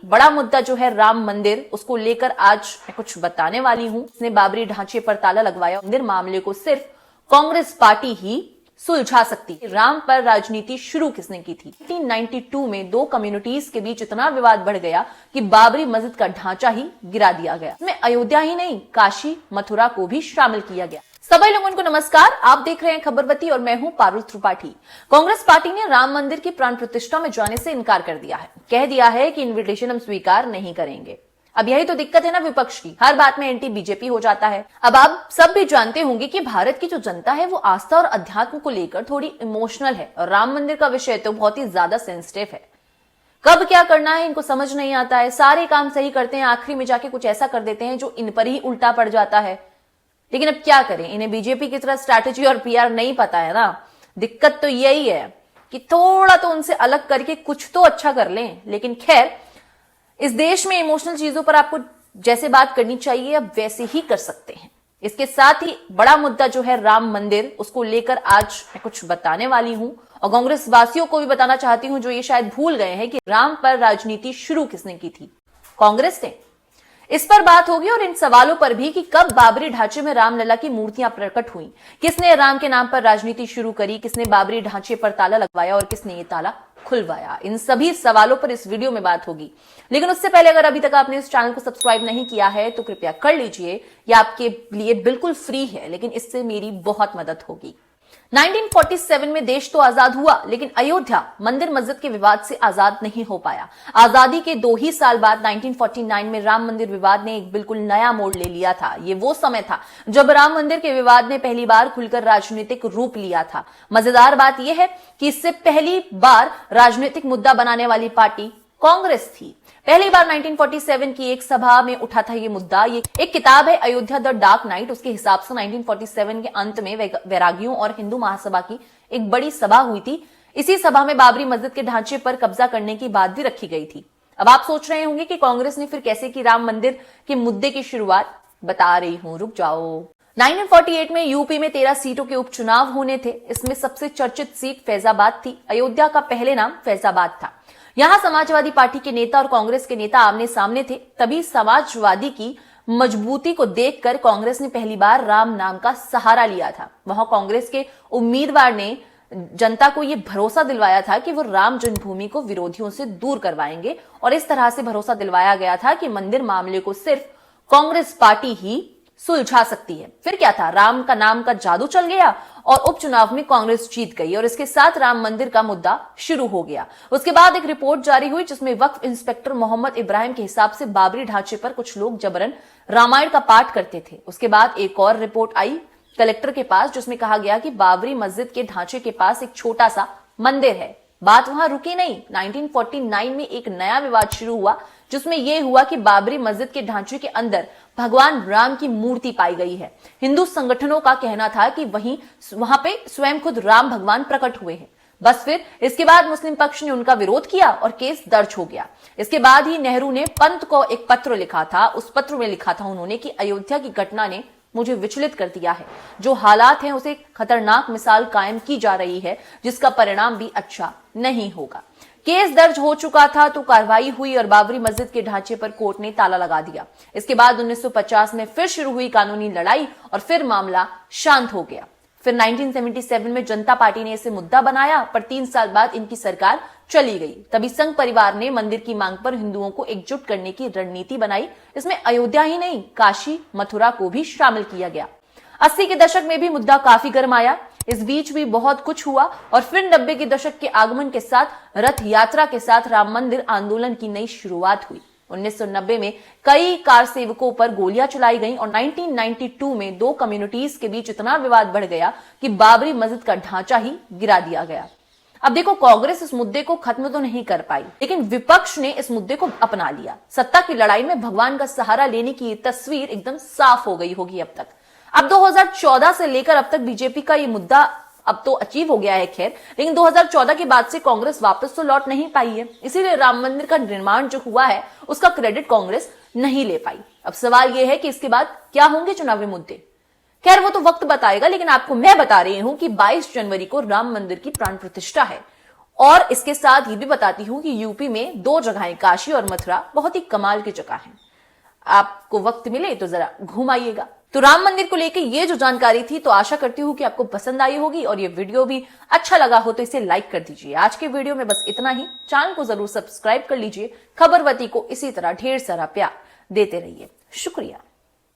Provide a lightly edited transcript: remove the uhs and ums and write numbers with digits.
बड़ा मुद्दा जो है राम मंदिर, उसको लेकर आज मैं कुछ बताने वाली हूं। इसने बाबरी ढांचे पर ताला लगवाया। मंदिर मामले को सिर्फ कांग्रेस पार्टी ही सुलझा सकती है। राम पर राजनीति शुरू किसने की थी? 1992 में दो कम्युनिटीज के बीच इतना विवाद बढ़ गया कि बाबरी मस्जिद का ढांचा ही गिरा दिया गया। इसमें अयोध्या ही नहीं, काशी मथुरा को भी शामिल किया गया। सभी लोगों को नमस्कार, आप देख रहे हैं खबरवती और मैं हूं पारुल त्रिपाठी। कांग्रेस पार्टी ने राम मंदिर की प्राण प्रतिष्ठा में जाने से इनकार कर दिया है। कह दिया है कि इन्विटेशन हम स्वीकार नहीं करेंगे। अब यही तो दिक्कत है ना विपक्ष की, हर बात में एंटी बीजेपी हो जाता है। अब आप सब भी जानते होंगे कि भारत की जो जनता है वो आस्था और अध्यात्म को लेकर थोड़ी इमोशनल है और राम मंदिर का विषय तो बहुत ही ज्यादा सेंसिटिव है। कब क्या करना है इनको समझ नहीं आता है। सारे काम सही करते हैं, आखिरी में जाके कुछ ऐसा कर देते हैं जो इन पर ही उल्टा पड़ जाता है। लेकिन अब क्या करें, इन्हें बीजेपी की तरह स्ट्रैटेजी और पीआर नहीं पता है ना। दिक्कत तो यही है कि थोड़ा तो उनसे अलग करके कुछ तो अच्छा कर लें। लेकिन खैर, इस देश में इमोशनल चीजों पर आपको जैसे बात करनी चाहिए अब वैसे ही कर सकते हैं। इसके साथ ही बड़ा मुद्दा जो है राम मंदिर, उसको लेकर आज मैं कुछ बताने वाली हूं और कांग्रेस वासियों को भी बताना चाहती हूं जो ये शायद भूल गए हैं कि राम पर राजनीति शुरू किसने की थी? कांग्रेस ने। इस पर बात होगी और इन सवालों पर भी कि कब बाबरी ढांचे में रामलला की मूर्तियां प्रकट हुई, किसने राम के नाम पर राजनीति शुरू करी, किसने बाबरी ढांचे पर ताला लगवाया और किसने ये ताला खुलवाया। इन सभी सवालों पर इस वीडियो में बात होगी। लेकिन उससे पहले अगर अभी तक आपने इस चैनल को सब्सक्राइब नहीं किया है तो कृपया कर लीजिए। यह आपके लिए बिल्कुल फ्री है, लेकिन इससे मेरी बहुत मदद होगी। 1947 में देश तो आजाद हुआ, लेकिन अयोध्या मंदिर मस्जिद के विवाद से आजाद नहीं हो पाया। आजादी के 2 ही साल बाद 1949 में राम मंदिर विवाद ने एक बिल्कुल नया मोड़ ले लिया था। ये वो समय था जब राम मंदिर के विवाद ने पहली बार खुलकर राजनीतिक रूप लिया था। मजेदार बात यह है कि इससे पहली बार राजनीतिक मुद्दा बनाने वाली पार्टी कांग्रेस थी। पहली बार 1947 की एक सभा में उठा था ये मुद्दा। ये एक किताब है अयोध्या द डार्क नाइट। उसके हिसाब से 1947 के अंत में वैरागियों और हिंदू महासभा की एक बड़ी सभा हुई थी। इसी सभा में बाबरी मस्जिद के ढांचे पर कब्जा करने की बात भी रखी गई थी। अब आप सोच रहे होंगे कि कांग्रेस ने फिर कैसे की राम मंदिर के मुद्दे की शुरुआत? बता रही हूं, रुक जाओ। 1948 में यूपी में 13 सीटों के उपचुनाव होने थे। इसमें सबसे चर्चित सीट फैजाबाद थी। अयोध्या का पहले नाम फैजाबाद था। यहां समाजवादी पार्टी के नेता और कांग्रेस के नेता आमने सामने थे। तभी समाजवादी की मजबूती को देखकर कांग्रेस ने पहली बार राम नाम का सहारा लिया था। वहां कांग्रेस के उम्मीदवार ने जनता को यह भरोसा दिलवाया था कि वो राम जन्मभूमि को विरोधियों से दूर करवाएंगे और इस तरह से भरोसा दिलवाया गया था कि मंदिर मामले को सिर्फ कांग्रेस पार्टी ही सुलझा सकती है। फिर क्या था, राम का नाम का जादू चल गया और उपचुनाव में कांग्रेस जीत गई और इसके साथ राम मंदिर का मुद्दा शुरू हो गया। उसके बाद एक रिपोर्ट जारी हुई जिसमें वक्फ इंस्पेक्टर मोहम्मद इब्राहिम के हिसाब से बाबरी ढांचे पर कुछ लोग जबरन रामायण का पाठ करते थे। उसके बाद एक और रिपोर्ट आई कलेक्टर के पास जिसमें कहा गया कि बाबरी मस्जिद के ढांचे के पास एक छोटा सा मंदिर है। बात वहां रुकी नहीं। 1949 में एक नया विवाद शुरू हुआ जिसमें यह हुआ कि बाबरी मस्जिद के ढांचे के अंदर भगवान राम की मूर्ति पाई गई है। हिंदू संगठनों का कहना था कि वहां पे स्वयं खुद राम भगवान प्रकट हुए हैं। बस फिर इसके बाद मुस्लिम पक्ष ने उनका विरोध किया और केस दर्ज हो गया। इसके बाद ही नेहरू ने पंत को एक पत्र लिखा था। उस पत्र में लिखा था उन्होंने कि अयोध्या की घटना ने मुझे विचलित कर दिया है। जो हालात हैं उसे खतरनाक मिसाल कायम की जा रही है जिसका परिणाम भी अच्छा नहीं होगा। केस दर्ज हो चुका था तो कार्रवाई हुई और बाबरी मस्जिद के ढांचे पर कोर्ट ने ताला लगा दिया। इसके बाद 1950 में फिर शुरू हुई कानूनी लड़ाई और फिर मामला शांत हो गया। फिर 1977 में जनता पार्टी ने इसे मुद्दा बनाया पर 3 साल बाद इनकी सरकार चली गई। तभी संघ परिवार ने मंदिर की मांग पर हिंदुओं को एकजुट करने की रणनीति बनाई। इसमें अयोध्या ही नहीं, काशी मथुरा को भी शामिल किया गया। 80 के दशक में भी मुद्दा काफी गर्म आया। इस बीच भी बहुत कुछ हुआ और फिर 90 के दशक के आगमन के साथ रथ यात्रा के साथ राम मंदिर आंदोलन की नई शुरुआत हुई। 1990 में कई कार सेवकों पर गोलियां चलाई गईं और 1992 में दो कम्युनिटीज के बीच इतना विवाद बढ़ गया कि बाबरी मस्जिद का ढांचा ही गिरा दिया गया। अब देखो, कांग्रेस इस मुद्दे को खत्म तो नहीं कर पाई, लेकिन विपक्ष ने इस मुद्दे को अपना लिया। सत्ता की लड़ाई में भगवान का सहारा लेने की तस्वीर एकदम साफ हो गई होगी अब तक। अब 2014 से लेकर अब तक बीजेपी का ये मुद्दा अब तो अचीव हो गया है खैर, लेकिन 2014 के बाद से कांग्रेस वापस तो लौट नहीं पाई है। इसीलिए राम मंदिर का निर्माण जो हुआ है उसका क्रेडिट कांग्रेस नहीं ले पाई। अब सवाल यह है कि इसके बाद क्या होंगे चुनावी मुद्दे। खैर वो तो वक्त बताएगा, लेकिन आपको मैं बता रही हूं कि 22 जनवरी को राम मंदिर की प्राण प्रतिष्ठा है और इसके साथ ये भी बताती हूं कि यूपी में 2 जगहें काशी और मथुरा बहुत ही कमाल की जगह हैं। आपको वक्त मिले तो जरा घूम आइएगा। तो राम मंदिर को लेकर ये जो जानकारी थी, तो आशा करती हूं कि आपको पसंद आई होगी और ये वीडियो भी अच्छा लगा हो तो इसे लाइक कर दीजिए। आज के वीडियो में बस इतना ही। चैनल को जरूर सब्सक्राइब कर लीजिए। खबरवती को इसी तरह ढेर सारा प्यार देते रहिए। शुक्रिया।